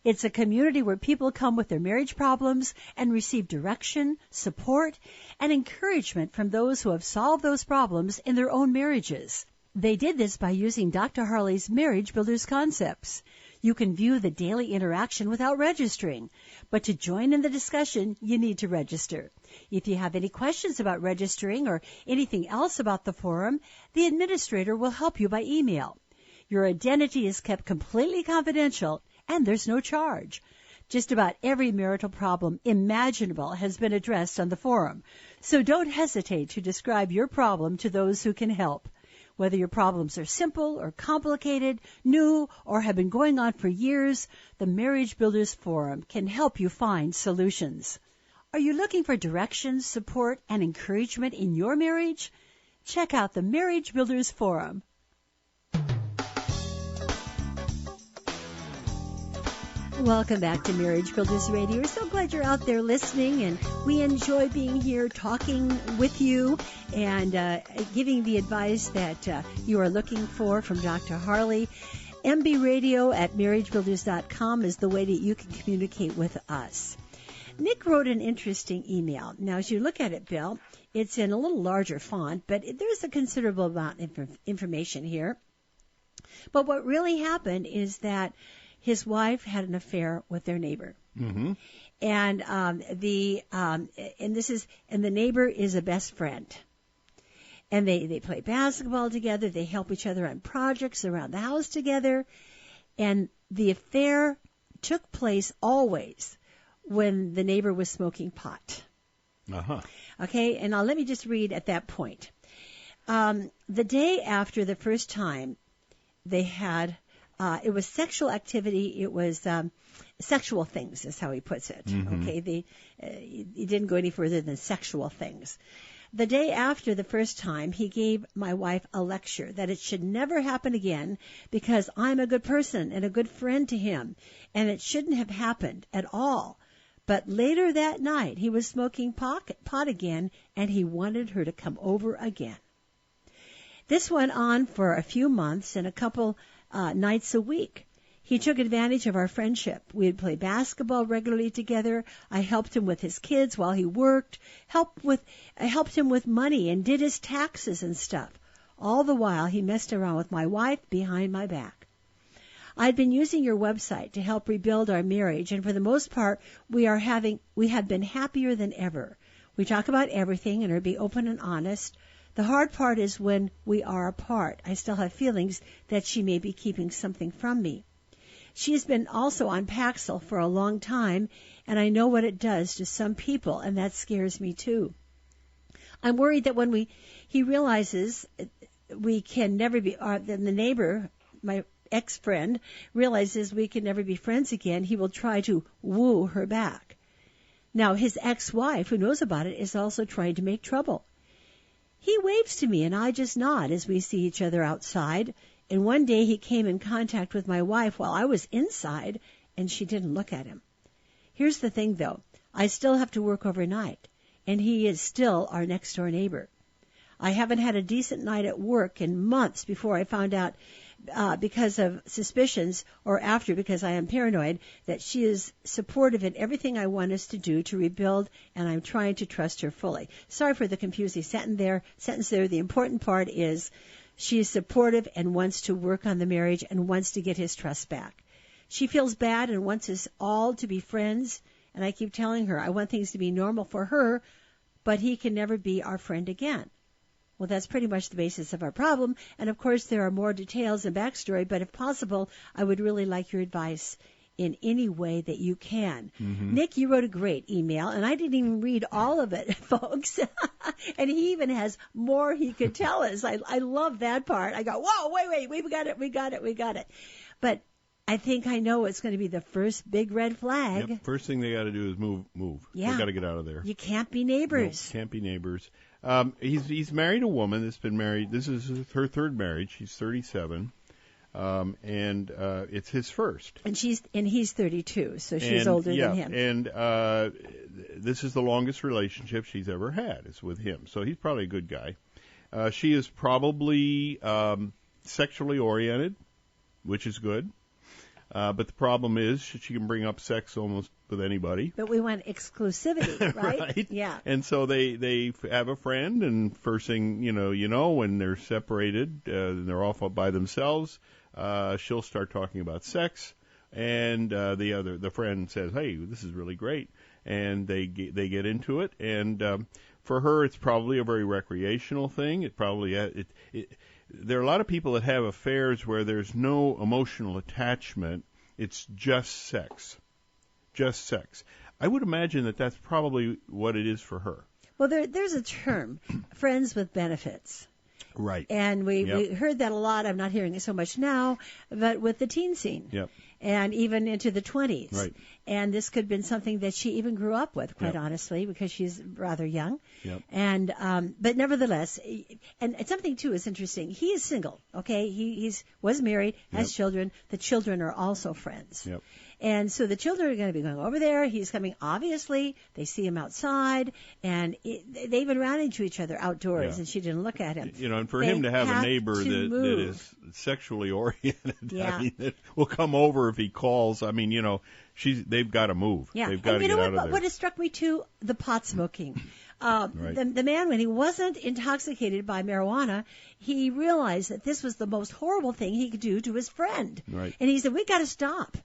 It's a community where people come with their marriage problems and receive direction, support, and encouragement from those who have solved those problems in their own marriages. They did this by using Dr. Harley's Marriage Builders concepts. You can view the daily interaction without registering. But to join in the discussion, you need to register. If you have any questions about registering or anything else about the forum, the administrator will help you by email. Your identity is kept completely confidential, and there's no charge. Just about every marital problem imaginable has been addressed on the forum. So don't hesitate to describe your problem to those who can help. Whether your problems are simple or complicated, new, or have been going on for years, the Marriage Builders Forum can help you find solutions. Are you looking for direction, support, and encouragement in your marriage? Check out the Marriage Builders Forum. Welcome back to Marriage Builders Radio. We're so glad you're out there listening, and we enjoy being here talking with you and giving the advice that you are looking for from Dr. Harley. mbradio@marriagebuilders.com is the way that you can communicate with us. Nick wrote an interesting email. Now, as you look at it, Bill, it's in a little larger font, but there's a considerable amount of information here. But what really happened is that his wife had an affair with their neighbor, and the neighbor is a best friend, and they play basketball together. They help each other on projects around the house together, and the affair took place always when the neighbor was smoking pot. Okay, and now let me just read at that point. The day after the first time they had. It was sexual activity. It was sexual things, is how he puts it. Okay, he didn't go any further than sexual things. The day after the first time, he gave my wife a lecture that it should never happen again because I'm a good person and a good friend to him, and it shouldn't have happened at all. But later that night, he was smoking pot again, and he wanted her to come over again. This went on for a few months and a couple nights a week. He took advantage of our friendship. We would play basketball regularly together. I helped him with his kids while he worked, I helped him with money and did his taxes and stuff. All the while, he messed around with my wife behind my back. I'd been using your website to help rebuild our marriage, and for the most part, we have been happier than ever. We talk about everything and are be open and honest. The hard part is when we are apart. I still have feelings that she may be keeping something from me. She has been also on Paxil for a long time, and I know what it does to some people, and that scares me too. I'm worried that when he realizes we can never be, then the neighbor, my ex-friend, realizes we can never be friends again, he will try to woo her back. Now, his ex-wife, who knows about it, is also trying to make trouble. He waves to me, and I just nod as we see each other outside. And one day he came in contact with my wife while I was inside, and she didn't look at him. Here's the thing, though. I still have to work overnight, and he is still our next-door neighbor. I haven't had a decent night at work in months before I found out, because of suspicions, or after because I am paranoid, that she is supportive in everything I want us to do to rebuild, and I'm trying to trust her fully. Sorry for the confusing sentence there. The important part is she is supportive and wants to work on the marriage and wants to get his trust back. She feels bad and wants us all to be friends, and I keep telling her I want things to be normal for her, but he can never be our friend again. Well, that's pretty much the basis of our problem. And, of course, there are more details and backstory, but if possible, I would really like your advice in any way that you can. Nick, you wrote a great email, and I didn't even read all of it, folks. And he even has more he could tell us. I love that part. I go, whoa, wait, we got it. But I think I know it's going to be the first big red flag. Yep. First thing they got to do is move. Yeah. They got to get out of there. You can't be neighbors. No, can't be neighbors. He's married a woman that's been married. This is her third marriage. She's 37, and it's his first. And he's 32, so she's older than him. And this is the longest relationship she's ever had is with him. So he's probably a good guy. She is probably sexually oriented, which is good. But the problem is she can bring up sex almost with anybody. But we want exclusivity, right? Right. Yeah. And so they have a friend, and first thing when they're separated, and they're off by themselves, she'll start talking about sex. and the friend says, "Hey, this is really great," and they get into it, and for her, it's probably a very recreational thing. It probably there are a lot of people that have affairs where there's no emotional attachment. It's just sex. Just sex. I would imagine that that's probably what it is for her. Well, there's a term, friends with benefits. Right. And we heard that a lot. I'm not hearing it so much now, but with the teen scene. Yep. And even into the 20s. Right. And this could have been something that she even grew up with, quite honestly, because she's rather young. Yep. And but nevertheless, and something too is interesting. He is single, okay? He was married, has children. The children are also friends. Yep. And so the children are going to be going over there. He's coming, obviously. They see him outside, and they even ran into each other outdoors, and she didn't look at him. And for him to have a neighbor that is sexually oriented, I mean, that will come over if he calls. I mean, they've got to move. Yeah. They've got to get out of there. What has struck me too, the pot smoking. The man, when he wasn't intoxicated by marijuana, he realized that this was the most horrible thing he could do to his friend. Right. And he said, "We got to stop."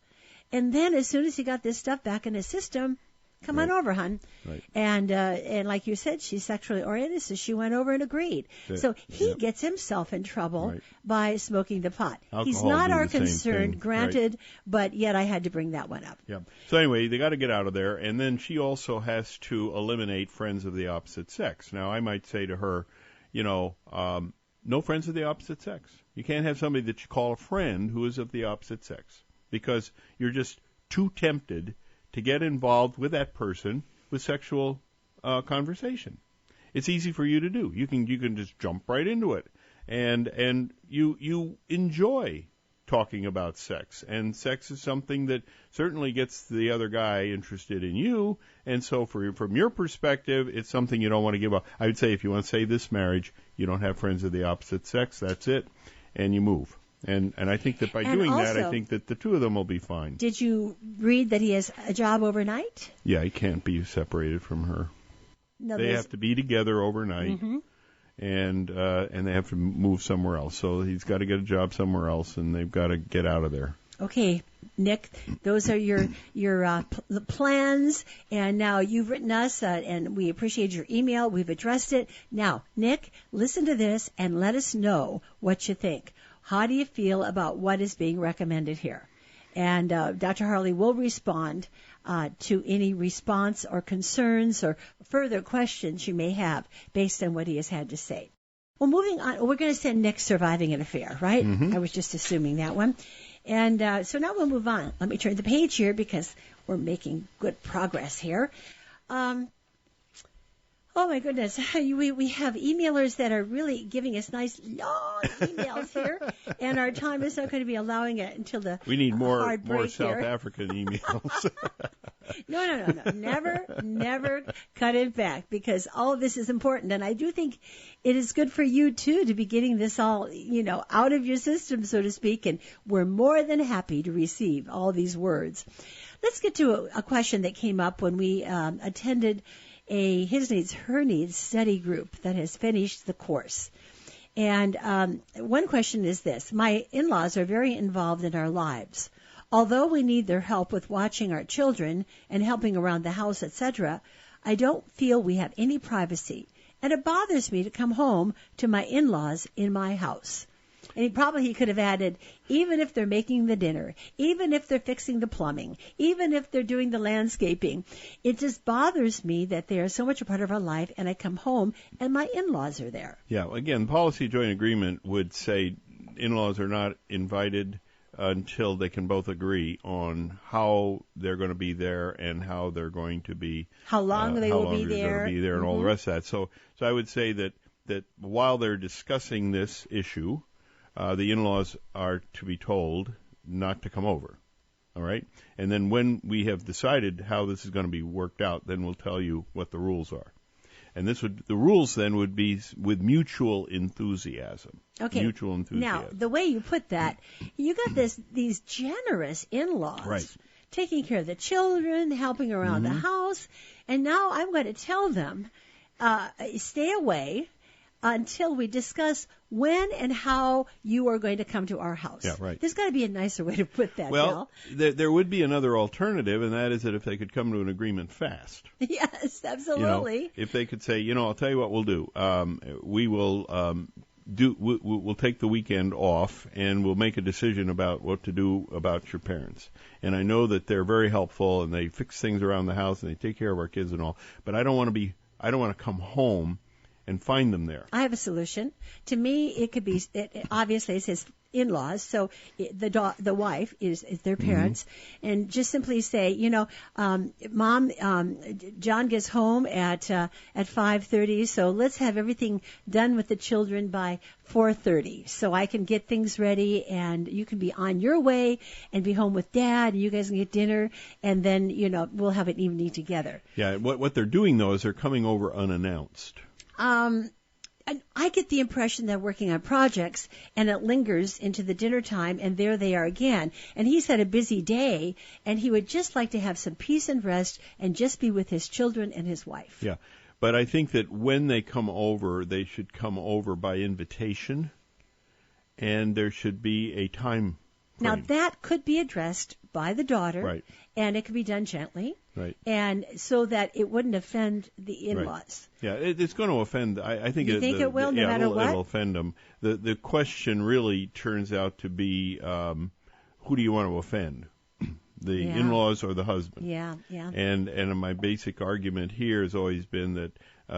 And then as soon as he got this stuff back in his system, come on over, hon. Right. And like you said, she's sexually oriented, so she went over and agreed. So he gets himself in trouble by smoking the pot. He's not our concern, granted, but yet I had to bring that one up. Yeah. So anyway, they got to get out of there, and then she also has to eliminate friends of the opposite sex. Now, I might say to her, no friends of the opposite sex. You can't have somebody that you call a friend who is of the opposite sex, because you're just too tempted to get involved with that person with sexual conversation. It's easy for you to do. You can just jump right into it, and you enjoy talking about sex, and sex is something that certainly gets the other guy interested in you, and so from your perspective, it's something you don't want to give up. I would say if you want to save this marriage, you don't have friends of the opposite sex. That's it, and you move. And I think that by doing that, I think that the two of them will be fine. Did you read that he has a job overnight? Yeah, he can't be separated from her. No, they have to be together overnight, and they have to move somewhere else. So he's got to get a job somewhere else, and they've got to get out of there. Okay, Nick, those are your plans, and now you've written us, and we appreciate your email. We've addressed it. Now, Nick, listen to this and let us know what you think. How do you feel about what is being recommended here? And Dr. Harley will respond to any response or concerns or further questions you may have based on what he has had to say. Well, moving on, we're going to send Nick surviving an affair, right? I was just assuming that one. And so now we'll move on. Let me turn the page here because we're making good progress here. Oh, my goodness. We have emailers that are really giving us nice, long emails here, and our time is not going to be allowing it until the We need more here. South African emails. No. Never cut it back, because all of this is important, and I do think it is good for you, too, to be getting this all, out of your system, so to speak, and we're more than happy to receive all these words. Let's get to a question that came up when we attended a His Needs, Her Needs study group that has finished the course. And one question is this. My in-laws are very involved in our lives. Although we need their help with watching our children and helping around the house, etc., I don't feel we have any privacy. And it bothers me to come home to my in-laws in my house. And he could have added, even if they're making the dinner, even if they're fixing the plumbing, even if they're doing the landscaping. It just bothers me that they are so much a part of our life, and I come home and my in-laws are there. Yeah, again, policy joint agreement would say in-laws are not invited until they can both agree on how they're going to be there and how they're going to be, how long they will be there, and all the rest of that. So I would say that while they're discussing this issue, the in-laws are to be told not to come over, all right? And then when we have decided how this is going to be worked out, then we'll tell you what the rules are. And the rules then would be with mutual enthusiasm. Okay. Mutual enthusiasm. Now, the way you put that, you got these generous in-laws. Right. Taking care of the children, helping around the house, and now I'm going to tell them, stay away. until we discuss when and how you are going to come to our house. Yeah, right. There's got to be a nicer way to put that, Well, Bill. there would be another alternative, and that is that if they could come to an agreement fast. Yes, absolutely. If they could say, I'll tell you what we'll do. We will we'll take the weekend off, and we'll make a decision about what to do about your parents. And I know that they're very helpful, and they fix things around the house, and they take care of our kids and all. But I don't want to come home and find them there. I have a solution. To me, it could be, obviously it's his in-laws, so the wife is their parents, and just simply say, Mom, John gets home at 5:30, so let's have everything done with the children by 4:30, so I can get things ready, and you can be on your way and be home with Dad, and you guys can get dinner, and then we'll have an evening together. Yeah, what they're doing though is they're coming over unannounced. And I get the impression they're working on projects, and it lingers into the dinner time, and there they are again. And he's had a busy day, and he would just like to have some peace and rest and just be with his children and his wife. Yeah, but I think that when they come over, they should come over by invitation, and there should be a time frame. Now, that could be addressed by the daughter, right, and it could be done gently. Right. And so that it wouldn't offend the in-laws. Right. Yeah, it's going to offend. I think you think it will, no matter what? It'll offend them. The question really turns out to be, who do you want to offend? The in-laws or the husband? Yeah. And my basic argument here has always been that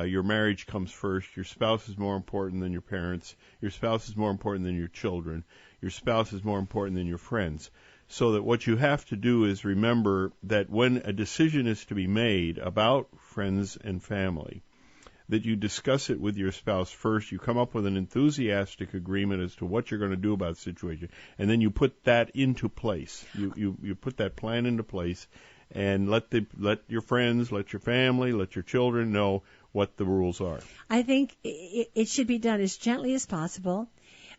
your marriage comes first. Your spouse is more important than your parents. Your spouse is more important than your children. Your spouse is more important than your friends. So that what you have to do is remember that when a decision is to be made about friends and family, that you discuss it with your spouse first. You come up with an enthusiastic agreement as to what you're going to do about the situation, and then you put that into place. You put that plan into place, and let your friends, let your family, let your children know what the rules are. I think it should be done as gently as possible.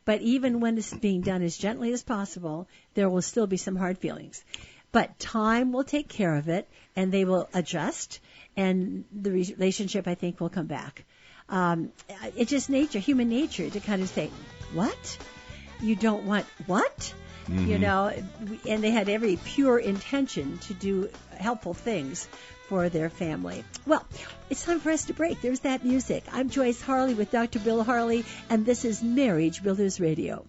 But even when it's being done as gently as possible, there will still be some hard feelings. But time will take care of it, and they will adjust, and the relationship, I think, will come back. It's just human nature, to kind of say, what? You don't want what? Mm-hmm. And they had every pure intention to do helpful things for their family. Well, it's time for us to break. There's that music. I'm Joyce Harley with Dr. Bill Harley, and this is Marriage Builders Radio.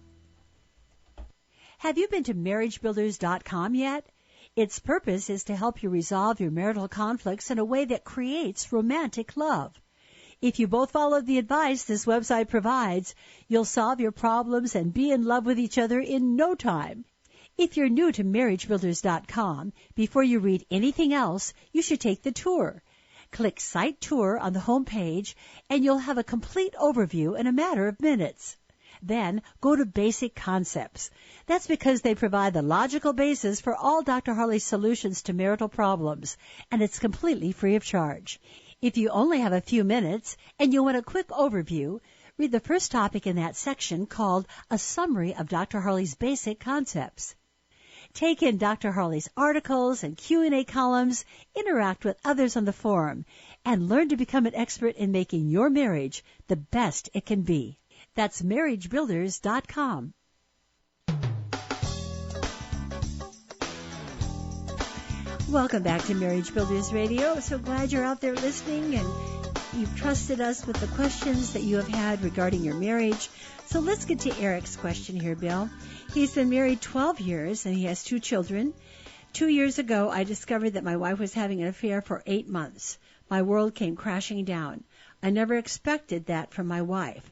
Have you been to marriagebuilders.com yet? Its purpose is to help you resolve your marital conflicts in a way that creates romantic love. If you both follow the advice this website provides, you'll solve your problems and be in love with each other in no time. If you're new to marriagebuilders.com, before you read anything else, you should take the tour. Click Site Tour on the home page, and you'll have a complete overview in a matter of minutes. Then go to Basic Concepts. That's because they provide the logical basis for all Dr. Harley's solutions to marital problems, and it's completely free of charge. If you only have a few minutes and you want a quick overview, read the first topic in that section called A Summary of Dr. Harley's Basic Concepts. Take in Dr. Harley's articles and Q&A columns, interact with others on the forum, and learn to become an expert in making your marriage the best it can be. That's marriagebuilders.com. Welcome back to Marriage Builders Radio. So glad you're out there listening, and you've trusted us with the questions that you have had regarding your marriage. So let's get to Eric's question here, Bill. He's been married 12 years, and he has 2 children. 2 years ago, I discovered that my wife was having an affair for 8 months. My world came crashing down. I never expected that from my wife.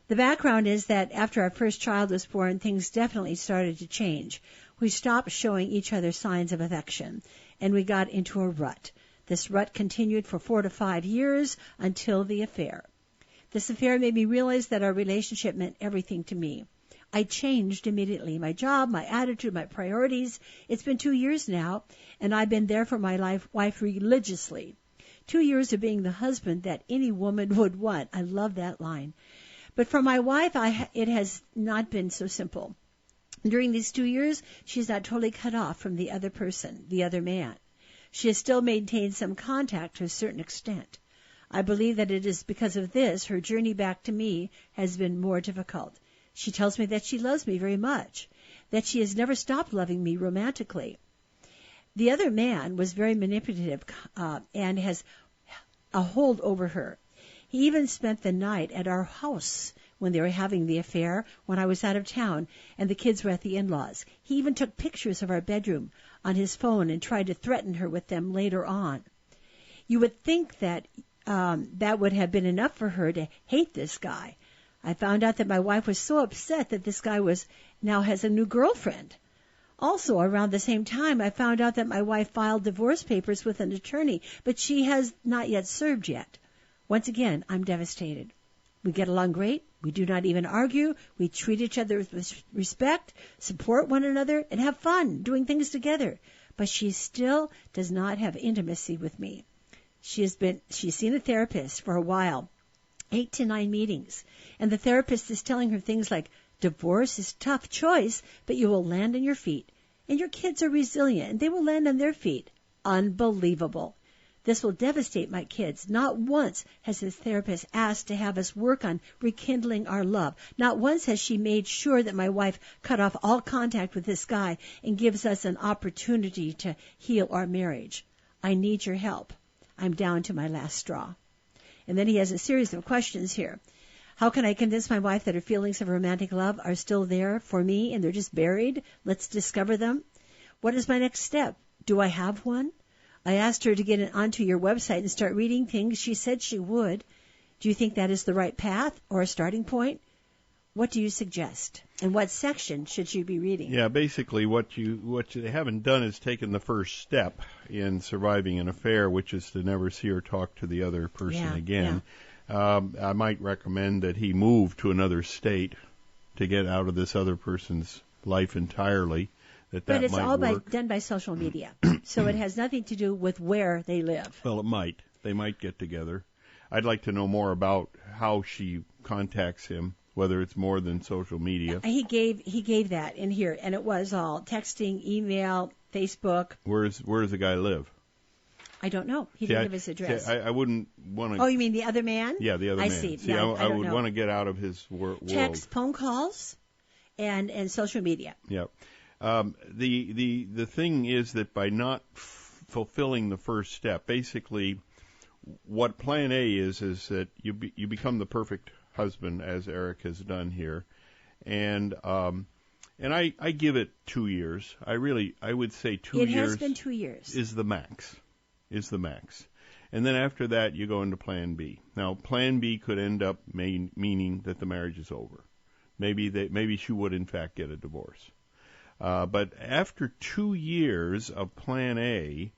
The background is that after our first child was born, things definitely started to change. We stopped showing each other signs of affection, and we got into a rut. This rut continued for 4 to 5 years until the affair. This affair made me realize that our relationship meant everything to me. I changed immediately. My job, my attitude, my priorities. It's been 2 years now, and I've been there for my wife religiously. 2 years of being the husband that any woman would want. I love that line. But for my wife, it has not been so simple. During these 2 years, she's not totally cut off from the other person, the other man. She has still maintained some contact to a certain extent. I believe that it is because of this her journey back to me has been more difficult. She tells me that she loves me very much, that she has never stopped loving me romantically. The other man was very manipulative and has a hold over her. He even spent the night at our house when they were having the affair when I was out of town and the kids were at the in-laws. He even took pictures of our bedroom on his phone and tried to threaten her with them later on. You would think that that would have been enough for her to hate this guy. I found out that my wife was so upset that this guy now has a new girlfriend. Also, around the same time, I found out that my wife filed divorce papers with an attorney, but she has not yet served yet. Once again, I'm devastated. We get along great. We do not even argue. We treat each other with respect, support one another, and have fun doing things together. But she still does not have intimacy with me. She's seen a therapist for a while, 8 to 9 meetings, and the therapist is telling her things like, divorce is a tough choice, but you will land on your feet. And your kids are resilient, and they will land on their feet. Unbelievable. This will devastate my kids. Not once has this therapist asked to have us work on rekindling our love. Not once has she made sure that my wife cut off all contact with this guy and gives us an opportunity to heal our marriage. I need your help. I'm down to my last straw. And then he has a series of questions here. How can I convince my wife that her feelings of romantic love are still there for me and they're just buried? Let's discover them. What is my next step? Do I have one? I asked her to get onto your website and start reading things. She said she would. Do you think that is the right path or a starting point? What do you suggest? And what section should she be reading? Yeah, basically what they haven't done is taken the first step in surviving an affair, which is to never see or talk to the other person again. Yeah. I might recommend that he move to another state to get out of this other person's life entirely. But it's all work. done by social media, so it has nothing to do with where they live. Well, it might. They might get together. I'd like to know more about how she contacts him, whether it's more than social media. He gave that in here, and it was all texting, email, Facebook. Where does the guy live? I don't know. He didn't give his address. I wouldn't want to. Oh, you mean the other man? Yeah, the other man. I see. See, yeah, I would want to get out of his world. Text, phone calls, and social media. Yeah. The thing is that by not fulfilling the first step, basically, what Plan A is that you become the perfect husband, as Eric has done here, and I give it 2 years. I would say 2 years. It has been 2 years. Is the max, and then after that you go into Plan B. Now, Plan B could end up meaning that the marriage is over. Maybe she would in fact get a divorce. But after 2 years of Plan A,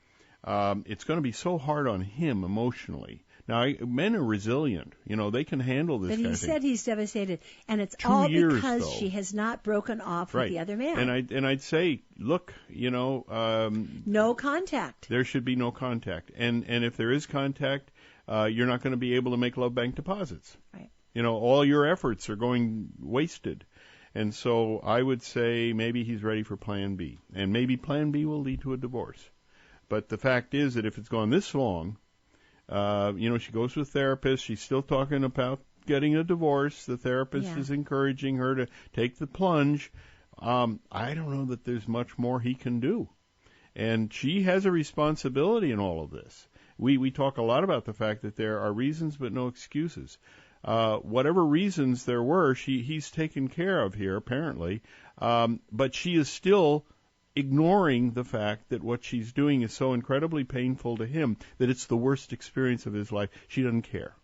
it's going to be so hard on him emotionally. Now, men are resilient. They can handle this kind of thing. But he said he's devastated, and it's 2 all years, because though. she has not broken off with the other man. And I'd say, look, no contact. There should be no contact. And if there is contact, you're not going to be able to make love bank deposits. Right. All your efforts are going wasted. And so I would say maybe he's ready for Plan B. And maybe Plan B will lead to a divorce. But the fact is that if it's gone this long, she goes to a therapist. She's still talking about getting a divorce. The therapist is encouraging her to take the plunge. I don't know that there's much more he can do. And she has a responsibility in all of this. We talk a lot about the fact that there are reasons but no excuses. Whatever reasons there were, he's taken care of here, apparently. But she is still ignoring the fact that what she's doing is so incredibly painful to him that it's the worst experience of his life. She doesn't care.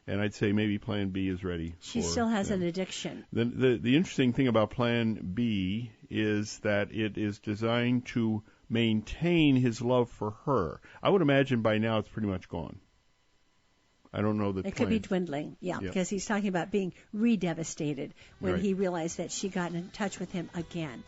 And I'd say maybe Plan B is ready. She still has an addiction. The interesting thing about Plan B is that it is designed to maintain his love for her. I would imagine by now it's pretty much gone. I don't know that it could be dwindling, because he's talking about being re-devastated when he realized that she got in touch with him again.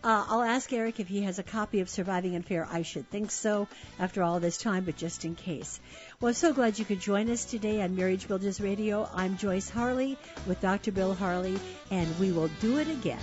I'll ask Eric if he has a copy of Surviving an Affair. I should think so after all this time, but just in case. Well, I'm so glad you could join us today on Marriage Builders Radio. I'm Joyce Harley with Dr. Bill Harley, and we will do it again.